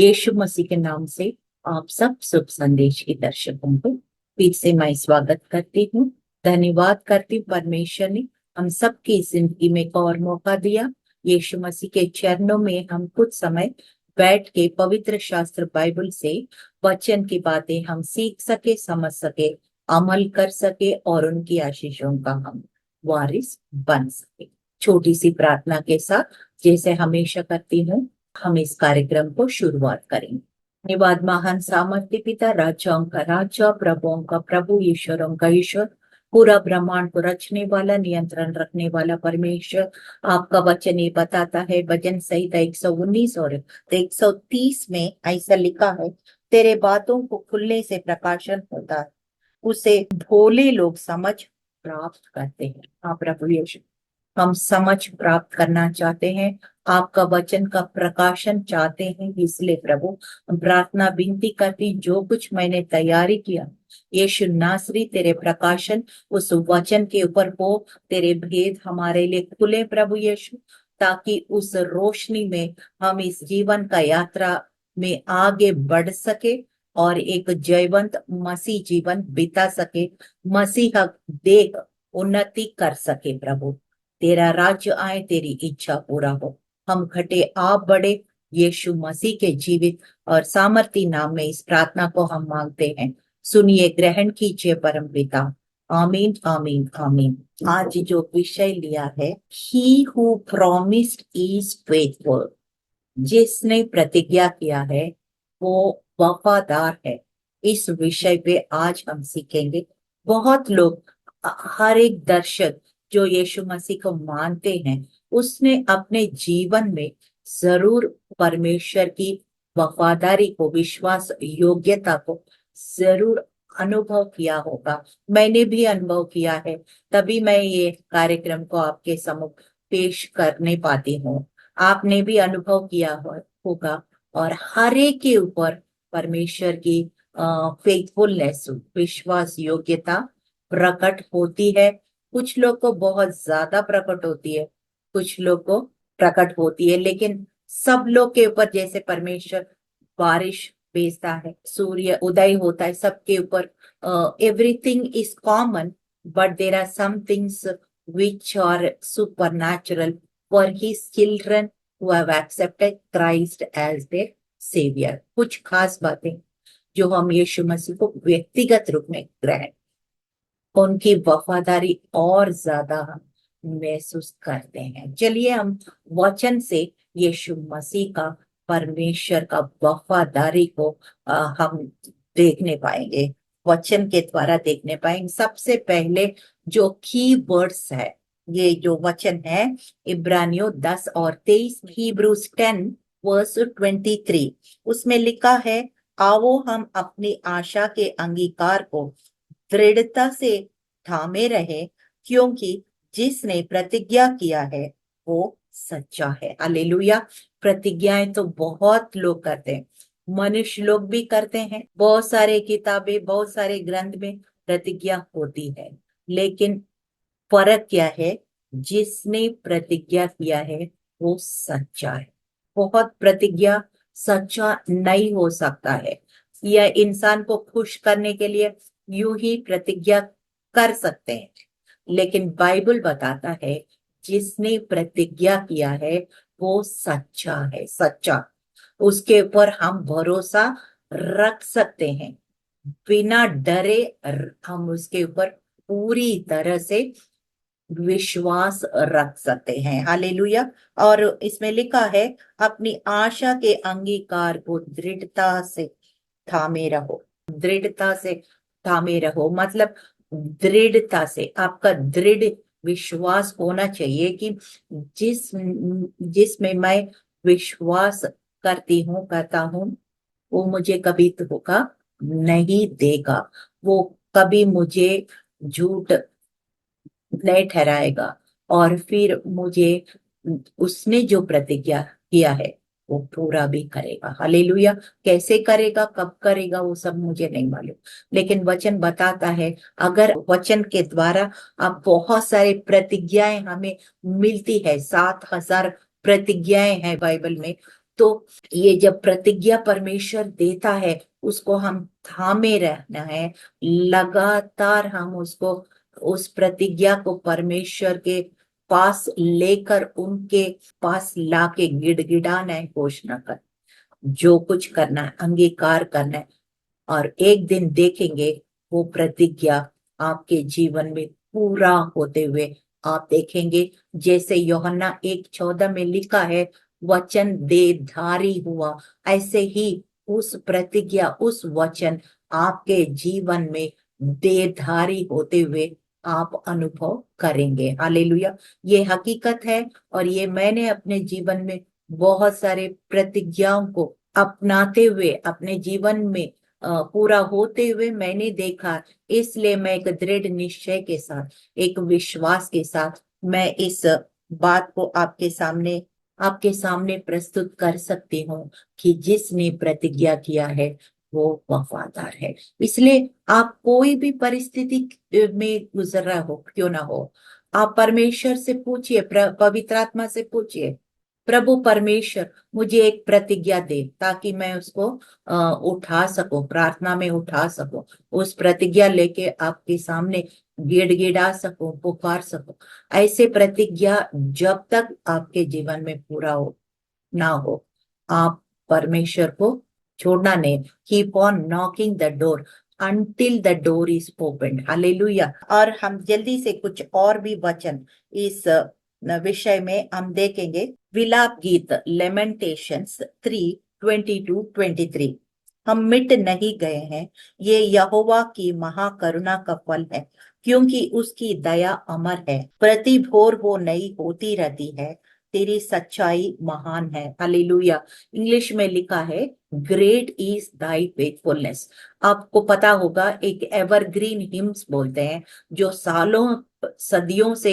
यीशु मसीह के नाम से आप सब शुभ संदेश के दर्शकों को फिर से मैं स्वागत करती हूँ। धन्यवाद करती हूँ परमेश्वर ने हम सबकी जिंदगी में एक और मौका दिया। यीशु मसीह के चरणों में हम कुछ समय बैठ के पवित्र शास्त्र बाइबल से वचन की बातें हम सीख सके, समझ सके, अमल कर सके और उनकी आशीषों का हम वारिस बन सके। छोटी सी प्रार्थना के साथ जैसे हमेशा करती हूँ हम इस कार्यक्रम को शुरुआत करेंगे। धन्यवाद महान सामर्थ्य पिता, राजाओं का राजा, प्रभुओं का प्रभु, ईश्वरों का ईश्वर, पूरा ब्रह्मांड को रचने वाला, नियंत्रण रखने वाला परमेश्वर। आपका वचन ये बताता है, भजन संहिता 119 और 130 में ऐसा लिखा है, तेरे बातों को खुलने से प्रकाशन होता है, उसे भोले लोग समझ प्राप्त करते हैं। हाँ प्रभु यीशु, हम समझ प्राप्त करना चाहते हैं, आपका वचन का प्रकाशन चाहते हैं। इसलिए प्रभु हम प्रार्थना विनती करती, जो कुछ मैंने तैयारी किया यीशु नासरी तेरे प्रकाशन उस वचन के ऊपर हो, तेरे भेद हमारे लिए खुले प्रभु यीशु, ताकि उस रोशनी में हम इस जीवन का यात्रा में आगे बढ़ सके और एक जयवंत मसीह जीवन बिता सके, मसीह देख उन्नति कर सके। प्रभु तेरा राज्य आए, तेरी इच्छा पूरा हो, हम घटे आप बढ़े। यीशु मसीह के जीवित और सामर्थी नाम में इस प्रार्थना को हम मांगते हैं, सुनिए, ग्रहण कीजिए परम पिता। आमीन आमीन आमीन। आज जो विषय लिया है, he who promised is faithful, जिसने प्रतिज्ञा किया है वो वफादार है। इस विषय पे आज हम सीखेंगे। बहुत लोग, हर एक दर्शक जो यीशु मसीह को मानते हैं, उसने अपने जीवन में जरूर परमेश्वर की वफादारी को, विश्वास योग्यता को जरूर अनुभव किया होगा। मैंने भी अनुभव किया है, तभी मैं ये कार्यक्रम को आपके सम्मुख पेश करने पाती हूँ। आपने भी अनुभव किया होगा और हर एक के ऊपर परमेश्वर की फेथफुलनेस, विश्वास योग्यता प्रकट होती है। कुछ लोग को बहुत ज्यादा प्रकट होती है, कुछ लोग को प्रकट होती है, लेकिन सब लोग के ऊपर जैसे परमेश्वर बारिश भेजता है, सूर्य उदय होता है, सबके ऊपर everything is common, but there are some things which are supernatural for his children who have accepted Christ as their savior। कुछ खास बातें जो हम यीशु मसीह को व्यक्तिगत रूप में ग्रहण, उनकी वफादारी और ज्यादा हम महसूस करते हैं। चलिए हम वचन से यीशु मसीह का, परमेश्वर का वफादारी को हम देखने पाएंगे, वचन के द्वारा देखने पाएंगे। सबसे पहले जो की वर्ड्स है, ये जो वचन है इब्रानियों 10 और 23, Hebrews 10 वर्स 23, उसमें लिखा है, आओ हम अपनी आशा के अंगीकार को दृढ़ता से थामे रहे, क्योंकि जिसने प्रतिज्ञा किया है वो सच्चा है। हालेलुया। प्रतिज्ञाएं तो बहुत लोग करते हैं, मनुष्य लोग भी करते हैं, बहुत सारे किताबें, बहुत सारे ग्रंथ में प्रतिज्ञा होती है, लेकिन फर्क क्या है, जिसने प्रतिज्ञा किया है वो सच्चा है। बहुत प्रतिज्ञा सच्चा नहीं हो सकता है, यह इंसान को खुश करने के लिए यूं ही प्रतिज्ञा कर सकते हैं, लेकिन बाइबल बताता है जिसने प्रतिज्ञा किया है वो सच्चा है, सच्चा। उसके ऊपर हम भरोसा रख सकते हैं, बिना डरे हम उसके ऊपर पूरी तरह से विश्वास रख सकते हैं। हालेलुया। और इसमें लिखा है, अपनी आशा के अंगीकार को दृढ़ता से थामे रहो। दृढ़ता से थामे रहो मतलब दृढ़ता से, आपका दृढ़ विश्वास होना चाहिए कि जिसमें मैं विश्वास करती हूँ, करता हूँ, वो मुझे कभी धोखा नहीं देगा, वो कभी मुझे झूठ नहीं ठहराएगा, और फिर मुझे उसने जो प्रतिज्ञा किया है वो पूरा भी करेगा। हालेलुया। कैसे करेगा, कब करेगा, वो सब मुझे नहीं मालूम, लेकिन वचन बताता है, अगर वचन के द्वारा अब बहुत सारे प्रतिज्ञाएं हमें मिलती है, 7,000 प्रतिज्ञाएं हैं बाइबल में, तो ये जब प्रतिज्ञा परमेश्वर देता है, उसको हम थामे रहना है, लगातार हम उसको, उस प्रतिज्ञा को परमेश्वर के पास लेकर उनके पास लाके गिड़गिड़ाना है, घोषणा कर, जो कुछ करना है अंगीकार करना है। और एक दिन देखेंगे वो प्रतिज्ञा आपके जीवन में पूरा होते हुए आप देखेंगे। जैसे यूहन्ना 1:14 में लिखा है, वचन देहधारी हुआ, ऐसे ही उस प्रतिज्ञा, उस वचन आपके जीवन में देहधारी होते हुए आप अनुभव करेंगे। हालेलुया, ये हकीकत है। और ये मैंने अपने जीवन में बहुत सारे प्रतिज्ञाओं को अपनाते हुए अपने जीवन में पूरा होते हुए मैंने देखा। इसलिए मैं एक दृढ़ निश्चय के साथ, एक विश्वास के साथ मैं इस बात को आपके सामने प्रस्तुत कर सकती हूँ कि जिसने प्रतिज्ञा किया है वो वफादार है। इसलिए आप कोई भी परिस्थिति में गुजर रहा हो क्यों ना हो, आप परमेश्वर से पूछिए, पवित्र आत्मा से पूछिए, प्रभु परमेश्वर मुझे एक प्रतिज्ञा दे ताकि मैं उसको उठा सकूं, प्रार्थना में उठा सकूं, उस प्रतिज्ञा लेके आपके सामने गिड़गिड़ा सकूं, पुकार सकूं। ऐसे प्रतिज्ञा जब तक आपके जीवन में पूरा ना हो, आप परमेश्वर को छोड़ना नहीं। Keep on knocking the door until the door is opened। Hallelujah. और हम जल्दी से कुछ और भी वचन इस विषय में हम देखेंगे। विलाप गीत लेमेंटेशंस 3:22-23। हम मिट नहीं गए हैं, ये यहोवा की महाकरुणा का फल है, क्योंकि उसकी दया अमर है, प्रति भोर वो नई होती रहती है, तेरी सच्चाई महान है। हालेलुया। इंग्लिश में लिखा है, ग्रेट इज दाई फेथफुलनेस। आपको पता होगा, एक एवरग्रीन हिम्स बोलते हैं, जो सालों सदियों से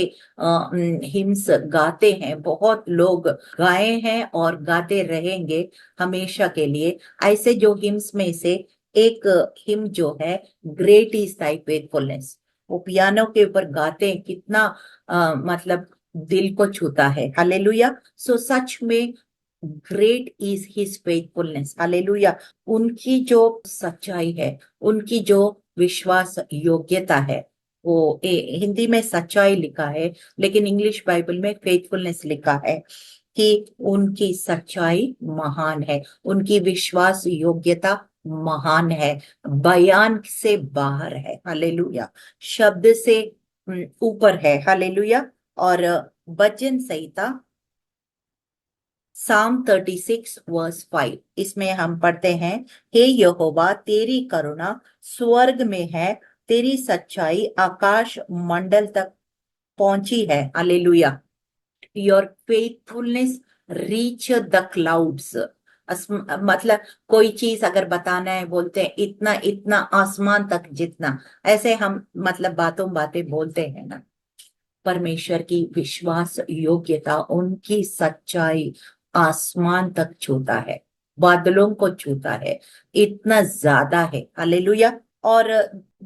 हिम्स गाते हैं, बहुत लोग गाए हैं और गाते रहेंगे हमेशा के लिए। ऐसे जो हिम्स में से एक हिम जो है, ग्रेट इज दाई फेथफुलनेस, वो पियानो के ऊपर गाते हैं, कितना मतलब दिल को छूता है। हालेलुया। सो सच में great is his faithfulness. Hallelujah. उनकी जो सच्चाई है, उनकी जो विश्वास योग्यता है, वो हिंदी में सच्चाई लिखा है, लेकिन इंग्लिश बाइबल में फेथफुलनेस लिखा है कि उनकी सच्चाई महान है, उनकी विश्वास योग्यता महान है, बयान से बाहर है। हालेलुया। शब्द से ऊपर है। हालेलुया। और वचन संहिता Psalm 36:5, इसमें हम पढ़ते हैं, हे यहोवा तेरी करुणा स्वर्ग में है, तेरी सच्चाई आकाश मंडल तक पहुंची है। Hallelujah. Your faithfulness reach the clouds. मतलब कोई चीज अगर बताना है, बोलते हैं इतना इतना आसमान तक जितना, ऐसे हम मतलब बातें बोलते हैं ना। परमेश्वर की विश्वास योग्यता, उनकी सच्चाई आसमान तक छूता है, बादलों को छूता है, इतना ज्यादा है। हालेलुया। और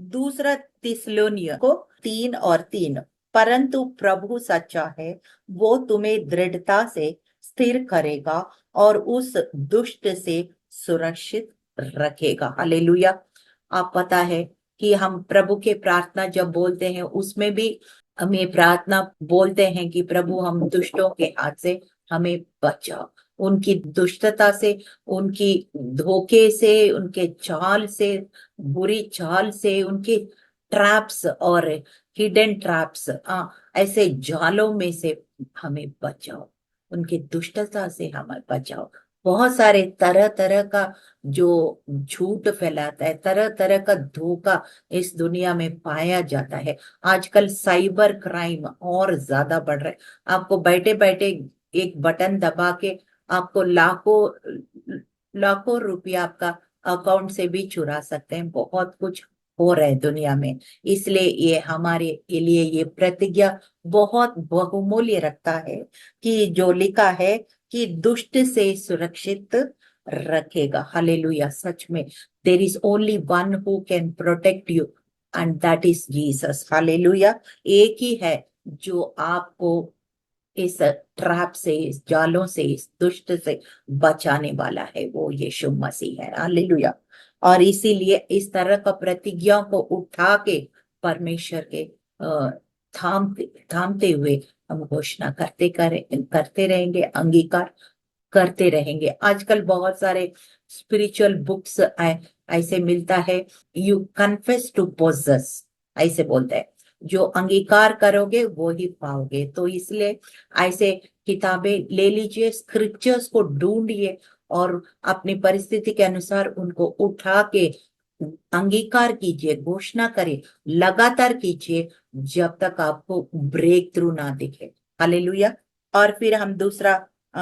दूसरा थिस्सलुनीय को 3:3, परंतु प्रभु सच्चा है, वो तुम्हें दृढ़ता से स्थिर करेगा और उस दुष्ट से सुरक्षित रखेगा। हालेलुया। आप पता है कि हम प्रभु के प्रार्थना जब बोलते हैं, उसमें भी हम ये प्रार्थना बोलते हैं कि प्रभु हम दुष्टों के हाथ से हमें बचाओ, उनकी दुष्टता से, उनकी धोखे से, उनके चाल से, बुरी चाल से, उनके ट्रैप्स और हिडन ट्रैप्स, ऐसे जालों में से हमें बचाओ, उनकी दुष्टता से हमें बचाओ। बहुत सारे तरह तरह का जो झूठ फैलाता है, तरह तरह का धोखा इस दुनिया में पाया जाता है। आजकल साइबर क्राइम और ज्यादा बढ़ रहा है। आपको बैठे बैठे एक बटन दबा के आपको लाखों रुपया आपका अकाउंट से भी चुरा सकते हैं। बहुत कुछ हो रहा है दुनिया में। इसलिए ये हमारे के लिए ये प्रतिज्ञा बहुत बहुमूल्य रखता है कि जो लिखा है कि दुष्ट से सुरक्षित रखेगा। हालेलुया। सच में there is only one who can protect you, and that is Jesus. Hallelujah. एक ही है जो आपको इस ट्रैप से, इस जालों से, इस दुष्ट से बचाने वाला है, वो यीशु मसीह है। हालेलुया। और इसीलिए इस तरह का प्रतिज्ञा को उठा के परमेश्वर के थामते थामते हुए हम घोषणा करते रहेंगे, अंगीकार करते रहेंगे। आजकल बहुत सारे स्पिरिचुअल बुक्स ऐसे मिलता है, यू कन्फेस टू पोजेस, ऐसे बोलते हैं, जो अंगीकार करोगे वो ही पाओगे। तो इसलिए ऐसे किताबें ले लीजिए, स्क्रिप्चर्स को ढूंढिए और अपनी परिस्थिति के अनुसार उनको उठा के अंगीकार कीजिए, घोषणा करिए, लगातार कीजिए, जब तक आपको ब्रेक थ्रू ना दिखे। हालेलुया। और फिर हम दूसरा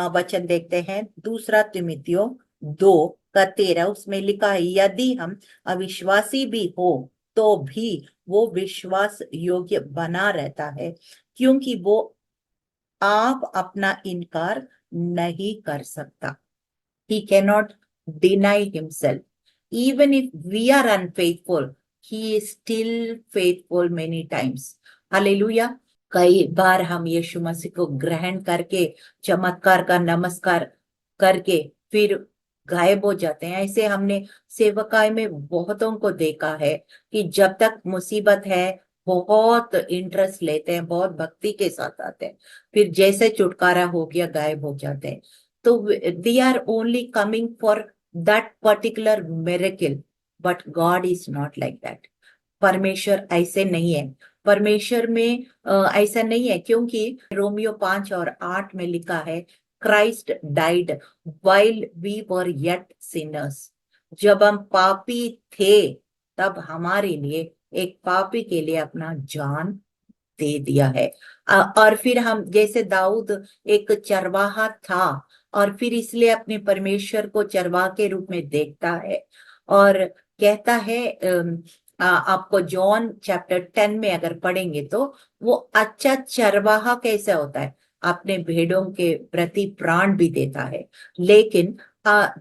वचन देखते हैं, दूसरा तिमुथियुस 2:13, उसमें लिखा है, यदि हम अविश्वासी भी हो तो भी वो विश्वास योग्य बना रहता है, क्योंकि वो आप अपना इनकार नहीं कर सकता। He cannot deny himself. Even if we are unfaithful, he is still faithful many times. Hallelujah. कई बार हम यीशु मसीह को ग्रहण करके, चमत्कार का नमस्कार करके फिर गायब हो जाते हैं। ऐसे हमने सेवकाई में बहुतों को देखा है कि जब तक मुसीबत है बहुत इंटरेस्ट लेते हैं, बहुत भक्ति के साथ आते हैं, फिर जैसे छुटकारा हो गया गायब हो जाते हैं। तो they are only coming for that particular miracle, but God is not like that. परमेश्वर ऐसे नहीं है। परमेश्वर में ऐसा नहीं है, क्योंकि रोमियो 5:8 में लिखा है, Christ died while we were yet sinners. जब हम पापी थे तब हमारे लिए, एक पापी के लिए अपना जान दे दिया है। और फिर हम जैसे दाऊद एक चरवाहा था और फिर इसलिए अपने परमेश्वर को चरवाहा के रूप में देखता है और कहता है, आपको जॉन चैप्टर 10 में अगर पढ़ेंगे तो वो अच्छा चरवाहा कैसे होता है, अपने भेड़ों के प्रति प्राण भी देता है। लेकिन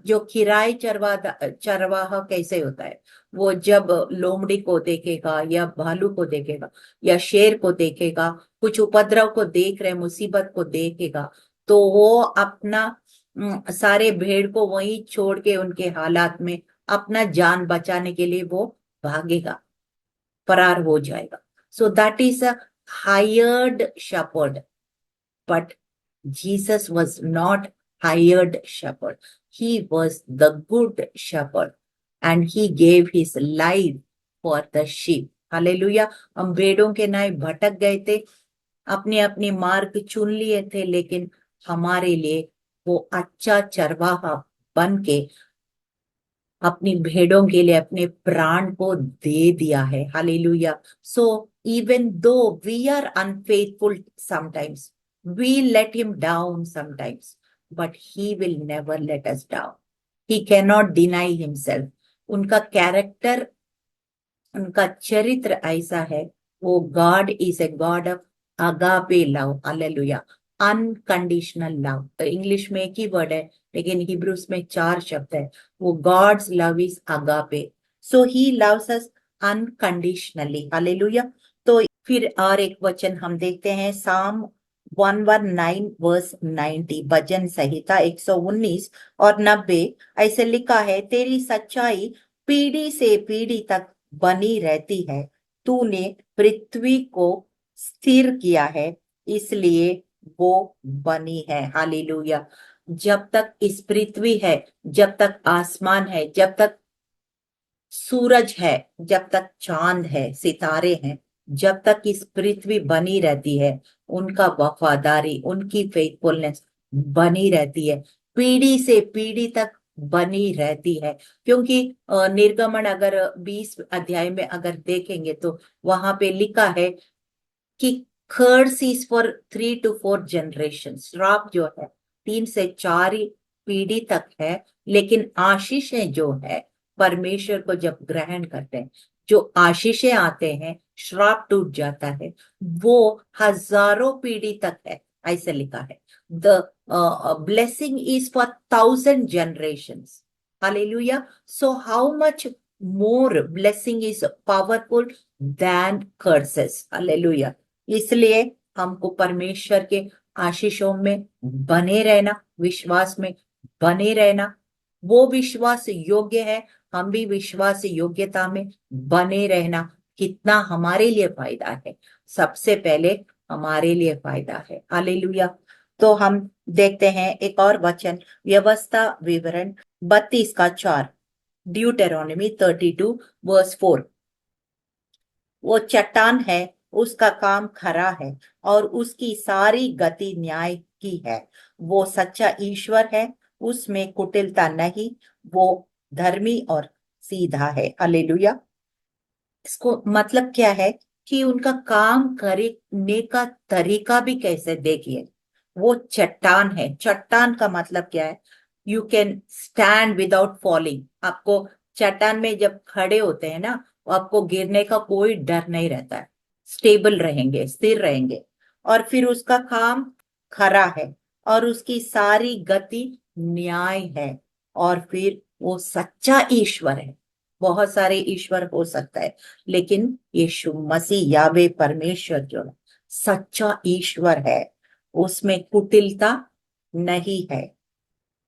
जो किराए चरवाहा कैसे होता है, वो जब लोमड़ी को देखेगा या भालू को देखेगा या शेर को देखेगा, कुछ उपद्रव को देख रहे, मुसीबत को देखेगा, तो वो अपना सारे भेड़ को वहीं छोड़ के उनके हालात में अपना जान बचाने के लिए वो भागेगा, फरार हो जाएगा। So that is a hired shepherd, but Jesus was not hired shepherd. He was the good shepherd and he gave his life for the sheep. Hallelujah. हम भेड़ों के नाय भटक गए थे, अपने अपने मार्ग चुन लिए थे, लेकिन हमारे लिए वो अच्छा चरवाहा बन के अपनी भेड़ों के लिए अपने प्राण को दे दिया है। Hallelujah. So even though we are unfaithful sometimes, we let him down sometimes, but he will never let us down. He cannot deny himself. उनका कैरेक्टर, उनका चरित्र ऐसा है, वो God is a god of agape love. Hallelujah. Unconditional love, English में एक ही word है लेकिन हिब्रूस में 4 शब्द है। वो God's love is agape, so he loves us unconditionally. Hallelujah. तो फिर और एक वचन हम देखते हैं, साम 119 वर्स 90, भजन संहिता 119 और 90। ऐसे लिखा है, तेरी सच्चाई पीढ़ी से पीढ़ी तक बनी रहती है, तूने पृथ्वी को स्थिर किया है, इसलिए वो बनी है। हालेलुया। जब तक इस पृथ्वी है, जब तक आसमान है, जब तक सूरज है, जब तक चांद है, सितारे हैं, जब तक इस पृथ्वी बनी रहती है, उनका वफादारी, उनकी फेथफुलनेस बनी रहती है, पीढ़ी से पीढ़ी तक बनी रहती है। क्योंकि निर्गमन अगर 20 अध्याय में अगर देखेंगे तो वहां पे लिखा है कि कर्स इज फॉर 3 to 4 जनरेशन। श्राप जो है 3 से 4 पीढ़ी तक है, लेकिन आशीषें जो है, परमेश्वर को जब ग्रहण करते हैं, जो आशीषें आते हैं, श्राप टूट जाता है, वो हजारों पीढ़ी तक है, ऐसे लिखा है। The blessing is for 1000 generations। Hallelujah. So how much more blessing is powerful than curses। Hallelujah. इसलिए हमको परमेश्वर के आशीषों में बने रहना, विश्वास में बने रहना। वो विश्वास योग्य है, हम भी विश्वास योग्यता में बने रहना कितना हमारे लिए फायदा है, सबसे पहले हमारे लिए फायदा है। हालेलुया। तो हम देखते हैं एक और वचन, व्यवस्था विवरण 32 का 4, ड्यूटेरोनॉमी 32 वर्स 4। वो चट्टान है, उसका काम खरा है और उसकी सारी गति न्याय की है। वो सच्चा ईश्वर है, उसमें कुटिलता नहीं, वो धर्मी और सीधा है। हालेलुया। इसको मतलब क्या है कि उनका काम करने का तरीका भी कैसे, देखिए। वो चट्टान है, चट्टान का मतलब क्या है, you can stand without falling. आपको चट्टान में जब खड़े होते हैं ना, तो आपको गिरने का कोई डर नहीं रहता है, स्टेबल रहेंगे, स्थिर रहेंगे। और फिर उसका काम खरा है और उसकी सारी गति न्याय है। और फिर वो सच्चा ईश्वर है। बहुत सारे ईश्वर हो सकता है, लेकिन यीशु मसीह यावे परमेश्वर जो है, सच्चा ईश्वर है, उसमें कुटिलता नहीं है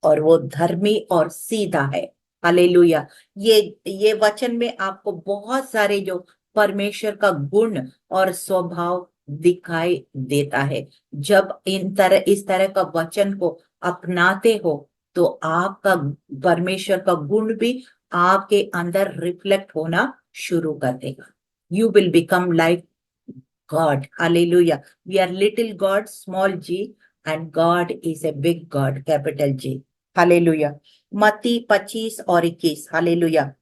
और वो धर्मी और सीधा है। हालेलुया। ये वचन में आपको बहुत सारे जो परमेश्वर का गुण और स्वभाव दिखाई देता है। जब इस तरह का वचन को अपनाते हो, तो आपका परमेश्वर का गुण भी आपके अंदर रिफ्लेक्ट होना शुरू कर देगा। You will become like God. Hallelujah. We are little God, small g, and God is a big God, capital G. Hallelujah. मत्ती 25 और 21। हालेलुया।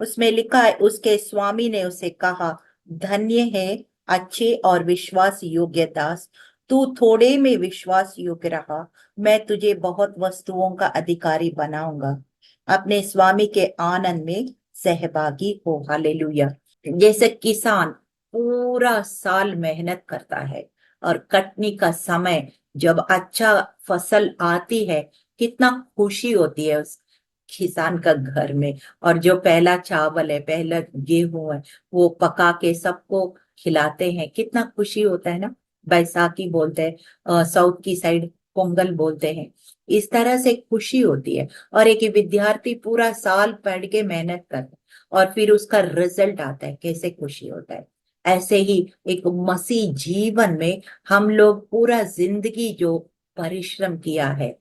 उसमें लिखा है, उसके स्वामी ने उसे कहा, धन्य है अच्छे और विश्वास योग्य दास, तू थोड़े में विश्वास योग्य रहा, मैं तुझे बहुत वस्तुओं का अधिकारी बनाऊंगा। अपने स्वामी के आनंद में सहभागी हो। हालेलुया। जैसे किसान पूरा साल मेहनत करता है और कटनी का समय जब अच्छा फसल आती है, कितना खुशी होती है उस किसान का घर में। और जो पहला चावल है, पहला गेहूं है, वो पका के सबको खिलाते हैं, कितना खुशी होता है ना। बैसाखी बोलते हैं, साउथ की साइड पोंगल बोलते हैं। इस तरह से खुशी होती है। और एक विद्यार्थी पूरा साल पढ़ के मेहनत करता है और फिर उसका रिजल्ट आता है, कैसे खुशी होता है। ऐसे ही एक मसीह जीवन में हम लोग पूरा जिंदगी जो परिश्रम किया है,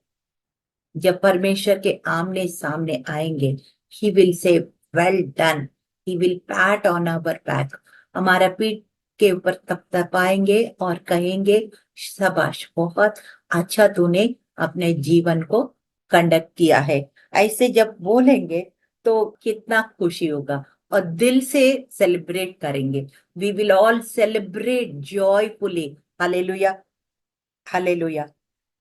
जब परमेश्वर के आमने सामने आएंगे, he will say well done, he will pat on our back, हमारा पीठ के ऊपर तपतपाएंगे और कहेंगे, शाबाश, बहुत अच्छा तूने अपने जीवन को कंडक्ट किया है। ऐसे जब बोलेंगे तो कितना खुशी होगा और दिल से सेलिब्रेट करेंगे। We will all celebrate joyfully. Hallelujah. Hallelujah.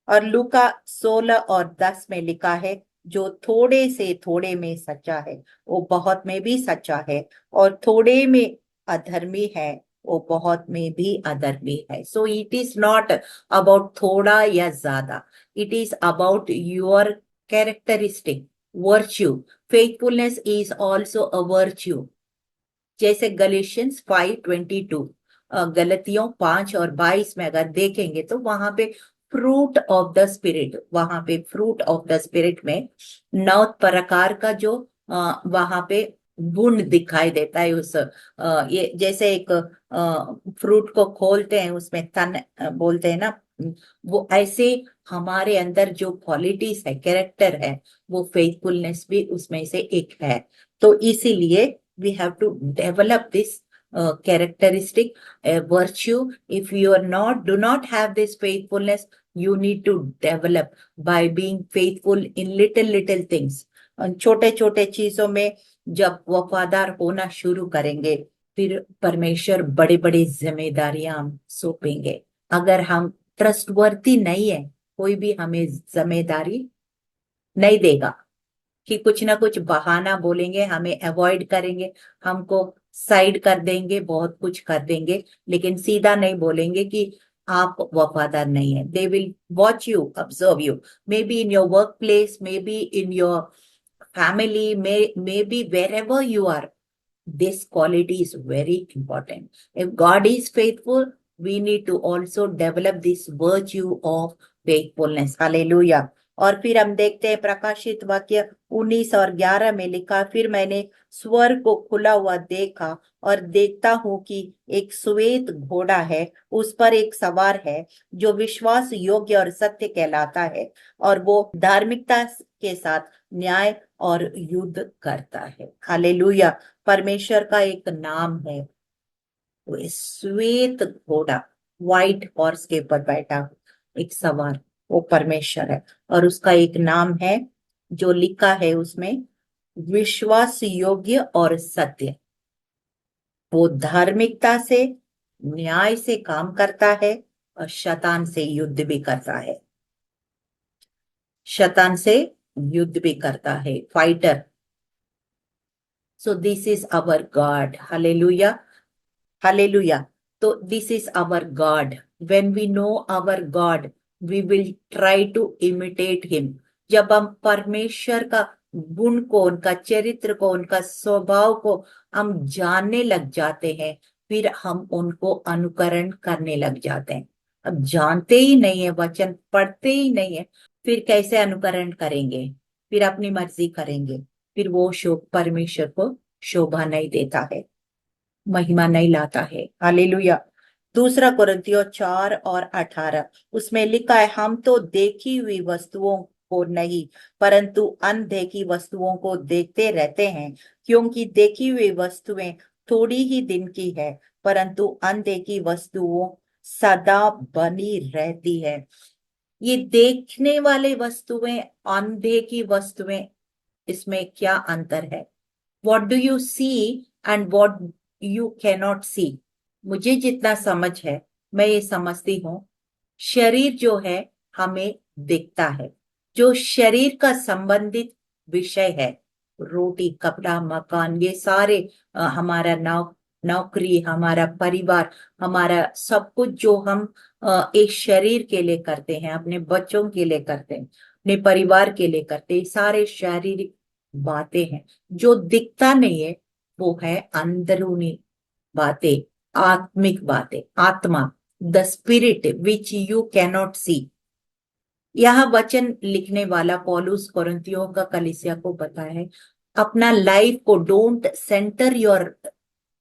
और लूका 16 और 10 में लिखा है, जो थोड़े से थोड़े में सच्चा है, वो बहुत में भी सच्चा है, और थोड़े में अधर्मी है, वो बहुत में भी अधर्मी है। So it is not about थोड़ा या ज्यादा, it is about your characteristic virtue. Faithfulness is also a virtue. जैसे गलेशियंस 5:22, गलतियों 5 और 22 में अगर देखेंगे तो वहां पे फ्रूट ऑफ द स्पिरिट, वहां पे फ्रूट ऑफ द स्पिरिट में 9 प्रकार का जो वहां पे गुण दिखाई देता है। ये जैसे एक फ्रूट को खोलते हैं, उसमें तन बोलते हैं ना, वो ऐसे हमारे अंदर जो क्वालिटीज है, कैरेक्टर है, वो फेथफुलनेस भी उसमें से एक है। तो इसीलिए we have to develop this characteristic virtue. If you are not, do not have this faithfulness, you need to develop by being faithful in little things. छोटे छोटे चीजों में जब वफादार होना शुरू करेंगे, फिर परमेश्वर बड़े बड़े जिम्मेदारियां हम सौंपेंगे। अगर हम ट्रस्टवर्दी नहीं है, कोई भी हमें जिम्मेदारी नहीं देगा। कि कुछ ना कुछ बहाना बोलेंगे, हमें अवॉइड करेंगे, हमको साइड कर देंगे, बहुत कुछ कर देंगे, लेकिन सीधा नहीं बोलेंगे कि आप वफादार नहीं है। They will watch you, observe you, maybe in your work place, maybe in your family, maybe wherever you are. This quality is very important. If God is faithful, we need to also develop this virtue of faithfulness. Hallelujah. और फिर हम देखते हैं प्रकाशित वाक्य 19 और 11 में लिखा, फिर मैंने स्वर्ग को खुला हुआ देखा और देखता हूं कि एक श्वेत घोड़ा है, उस पर एक सवार है जो विश्वास योग्य और सत्य कहलाता है, और वो धार्मिकता के साथ न्याय और युद्ध करता है। हालेलुया। परमेश्वर का एक नाम है, वो श्वेत घोड़ा, व्हाइट हॉर्स के ऊपर बैठा एक सवार, वो परमेश्वर है। और उसका एक नाम है जो लिखा है उसमें, विश्वास योग्य और सत्य। वो धार्मिकता से, न्याय से काम करता है और शैतान से युद्ध भी करता है। शैतान से युद्ध भी करता है, fighter. So this is our God. Hallelujah, hallelujah. तो this is our God. When we know our God, we will try to imitate him. जब हम परमेश्वर का गुण को, उनका चरित्र को, उनका स्वभाव को हम जानने लग जाते हैं, फिर हम उनको अनुकरण करने लग जाते हैं। अब जानते ही नहीं है, वचन पढ़ते ही नहीं है, फिर कैसे अनुकरण करेंगे? फिर अपनी मर्जी करेंगे, फिर वो परमेश्वर को शोभा नहीं देता है, महिमा नहीं लाता है। हालेलुया। दूसरा कुरिन्थियों 4 और 18, उसमें लिखा है, हम तो देखी हुई वस्तुओं को नहीं परंतु अनदेखी वस्तुओं को देखते रहते हैं, क्योंकि देखी हुई वस्तुएं थोड़ी ही दिन की है, परंतु अनदेखी वस्तुओं सदा बनी रहती है। ये देखने वाले वस्तुएं, अनदेखी वस्तुएं, इसमें क्या अंतर है? What do you see and what you cannot see. मुझे जितना समझ है, मैं ये समझती हूँ, शरीर जो है हमें दिखता है, जो शरीर का संबंधित विषय है, रोटी, कपड़ा, मकान, ये सारे हमारा नौकरी, हमारा परिवार, हमारा सब कुछ जो हम एक शरीर के लिए करते हैं, अपने बच्चों के लिए करते हैं, अपने परिवार के लिए करते हैं, सारे शारीरिक बातें हैं। जो दिखता नहीं है वो है अंदरूनी बातें, आत्मिक बातें, आत्मा, the spirit which you cannot सी। यह वचन लिखने वाला पौलुस कोरिन्थियों का कलीसिया को बताया है, अपना लाइफ को don't centre your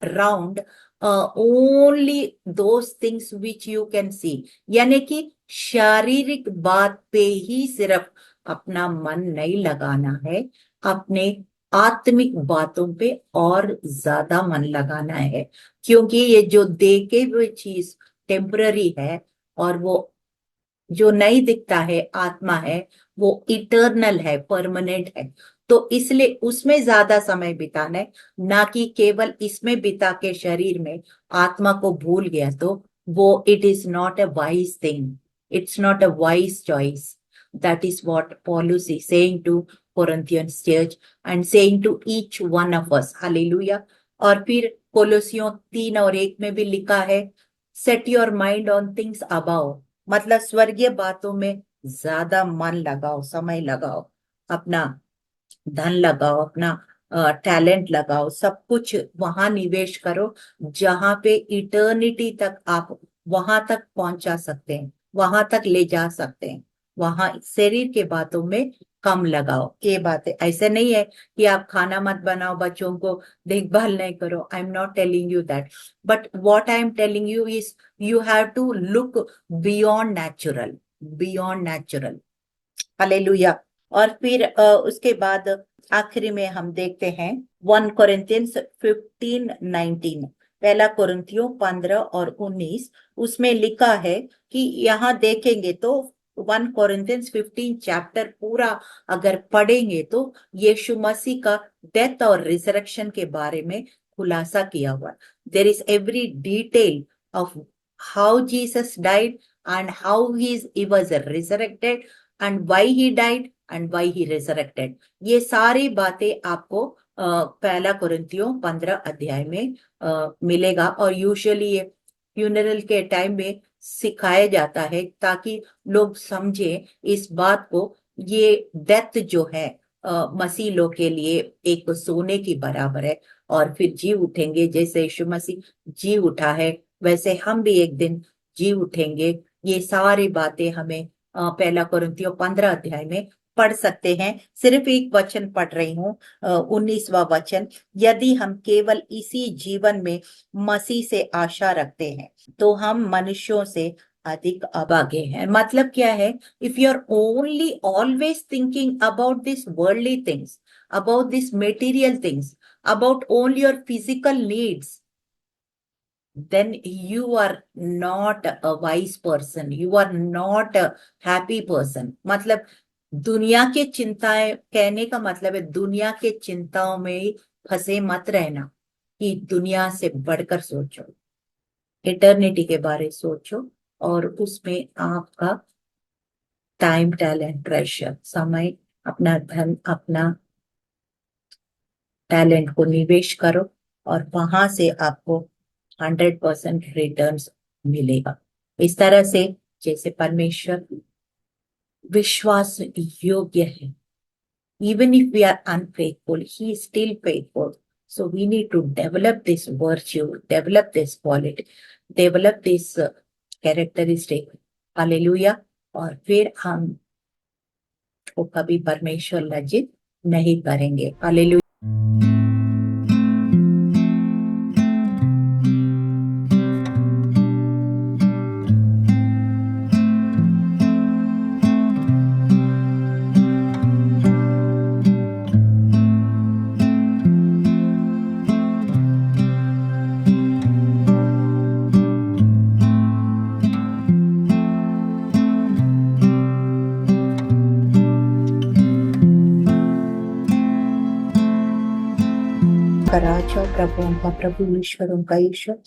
round only those things which you can see. यानी कि शारीरिक बात पे ही सिर्फ अपना मन नहीं लगाना है, अपने आत्मिक बातों पे और ज्यादा मन लगाना है। क्योंकि ये जो देखे हुए चीज टेम्पररी है, और वो जो नहीं दिखता है, आत्मा है, वो इटर्नल है, परमानेंट है। तो इसलिए उसमें ज्यादा समय बिताना है, ना कि केवल इसमें बिता के शरीर में आत्मा को भूल गया तो वो it is not a wise thing, it's not a wise choice. That is what पॉलुस is saying to Corinthians church and saying to each one of us. Hallelujah. और फिर कोलोसियों 3 और 1 में भी लिखा है, set your mind on things above. मतलब स्वर्गीय बातों में ज्यादा मन लगाओ, समय लगाओ, अपना धन लगाओ, अपना टैलेंट लगाओ, सब कुछ वहां निवेश करो जहां पे इटर्निटी तक आप वहां तक पहुंचा सकते हैं, वहां तक ले जा सकते हैं। वहां शरीर के बातों में कम लगाओ। ये बात है, ऐसे नहीं है कि आप खाना मत बनाओ, बच्चों को देखभाल नहीं करो। I am not telling you that, but what I am telling you is you have to look beyond natural, beyond natural। Hallelujah. और फिर उसके बाद आखिरी में हम देखते हैं 1 Corinthians 15:19, पहला कुरिन्थियों 15 और 19, उसमें लिखा है कि यहाँ देखेंगे तो 1 Corinthians 15 चैप्टर पूरा अगर पढ़ेंगे तो यीशु मसीह का डेथ और रिजरेक्शन के बारे में खुलासा किया हुआ। There is every detail of how Jesus died and how he was resurrected and why he died and why he resurrected। ये सारी बातें आपको पहला कुरिन्थियों 15 अध्याय में मिलेगा। और यूजुअली ये फ्यूनरल के टाइम में सिखाया जाता है ताकि लोग समझे इस बात को। ये डेथ जो है मसीह लोग के लिए एक सोने की बराबर है, और फिर जी उठेंगे जैसे यीशु मसीह जी उठा है वैसे हम भी एक दिन जी उठेंगे। ये सारी बातें हमें पहला कोरिन्थियों 15 अध्याय में पढ़ सकते हैं। सिर्फ एक वचन पढ़ रही हूँ, 19वां वचन। यदि हम केवल इसी जीवन में मसीह से आशा रखते हैं तो हम मनुष्यों से अधिक अभागे हैं। मतलब क्या है? If you are only always thinking about this worldly things, about these material things, about only your physical needs, then you are not a wise person, you are not a happy person. मतलब दुनिया के चिंताएं, कहने का मतलब है दुनिया के चिंताओं में फंसे मत रहना, कि दुनिया से बढ़कर सोचो, इटर्निटी के बारे सोचो, और उसमें आपका टाइम, टैलेंट, ट्रेजर, समय, अपना धन, अपना टैलेंट को निवेश करो, और वहां से आपको 100% रिटर्न्स मिलेगा। इस तरह से जैसे परमेश्वर विश्वास योग्य है, even if we are unfaithful, he is still faithful. So we need to develop this virtue, develop this quality, develop this characteristic. Hallelujah. और फिर हम को कभी परमेश्वर लज्जित नहीं करेंगे। हालेलुया। राजा प्रभुओं का प्रभु, ईश्वरों का ईश्वर,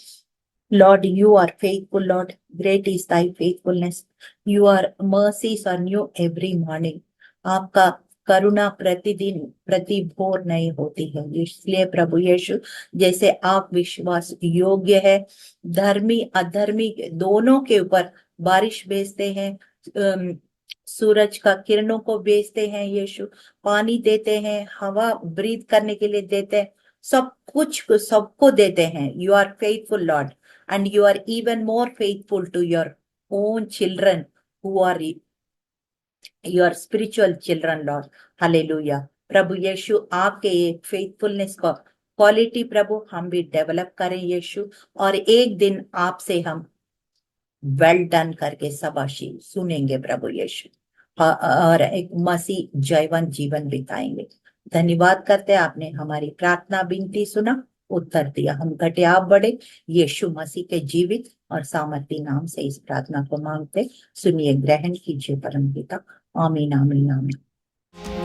Lord, you are faithful, Lord. Great is thy faithfulness. Your mercies are new every morning. आपका करुणा प्रतिदिन प्रति भोर नई होती है। इसलिए प्रभु यीशु, जैसे आप विश्वास योग्य है, धर्मी अधर्मी दोनों के ऊपर बारिश भेजते हैं, सूरज का किरणों को भेजते हैं यीशु, पानी देते हैं, हवा ब्रीथ करने के लिए देते हैं, सब कुछ सबको देते हैं। You are faithful Lord, and you are even more faithful to your own children who are your spiritual children, Lord. Hallelujah. प्रभु यीशु, आपके ये फेथफुलनेस का क्वालिटी प्रभु हम भी डेवलप करें यीशु, और एक दिन आपसे हम वेल डन करके शाबाशी सुनेंगे प्रभु यीशु, और एक मसीह जयवंत जीवन बिताएंगे। धन्यवाद करते हैं, आपने हमारी प्रार्थना विनती सुना, उत्तर दिया। हम घटे आप बढ़े, यीशु मसीह के जीवित और सामर्थी नाम से इस प्रार्थना को मांगते, सुनिए, ग्रहण कीजिए परम पिता। आमीन, आमीन, आमीन।